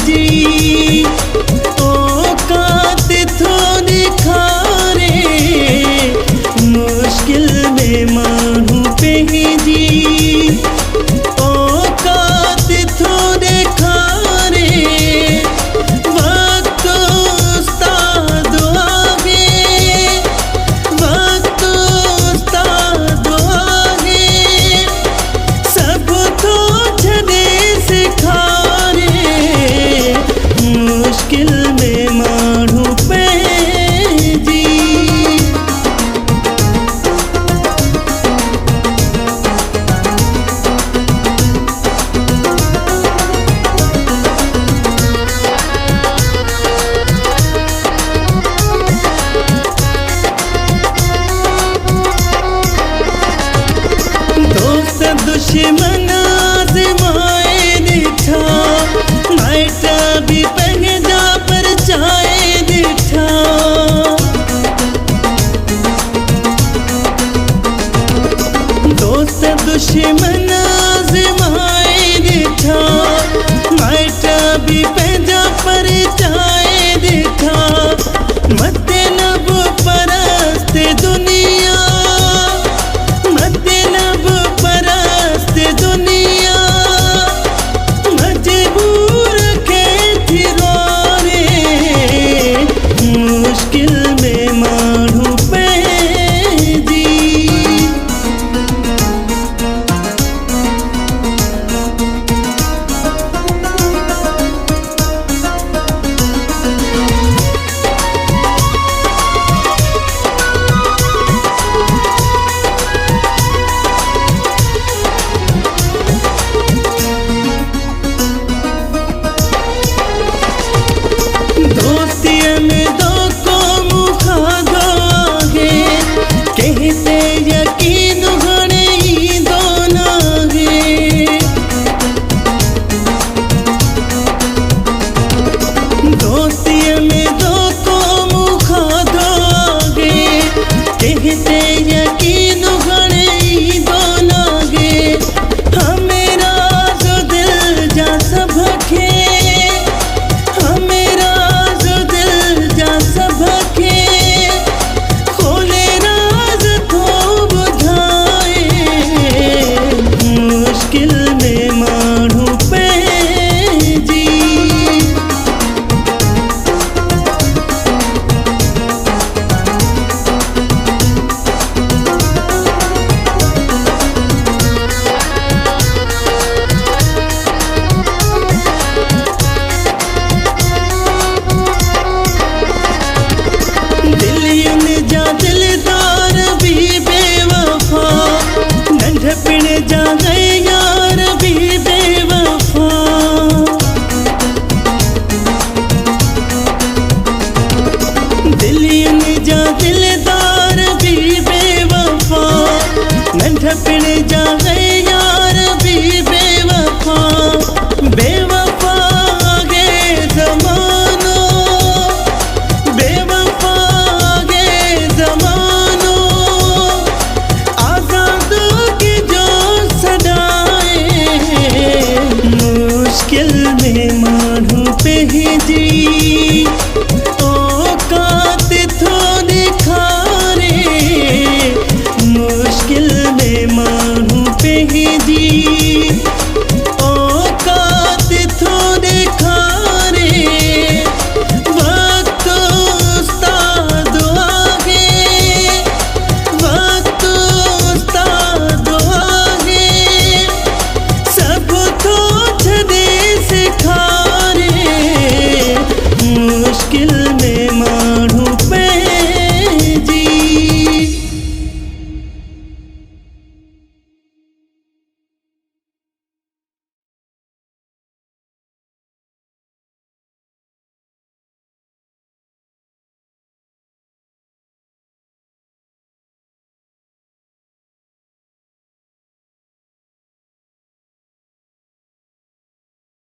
जी औकात थोड़ी खारे मुश्किल में मानू पे जी औकात थोड़े खारे वक्त उस्ताद आगे वक्त उस्ताद आगे सब तो छदे सिखारे मुश्किल में मानू पे जी दुश्मन आज़माए दिठा माइटा भी पहदा पर जाए दिठा दोस्त दुश्मन आज़माए दिठा माइटा भी पहदा पर जाए दिठा मतलब परस्त दुनिया मतलब परस्त दुनिया मजबूर के थिरोरे मुश्किल में मानू पे जी दोस्तियों में दो कौम खादो आगे कहते यकीन घणे ही दोनों है दोस्तियों में दो कौम खादो आगे कहते यकीन घणे ही दोनों है हमेरा जो दिल जा सबके हमेरा जो दिल जा सबके खोले राज तो बुधाए मुश्किल में मानू पे जी दिलियुन जा दिलदार भी बेवफा नंढपिण जा गए यार भी बेवफा दिलियुन जा दिलदार भी बेवफा नंढपिण जा गए यार भी बेवफा बेवफा गे ज़मानो बेवफा गे ज़मानो आज़ादों की जो सदाए मुश्किल में मानू पे जी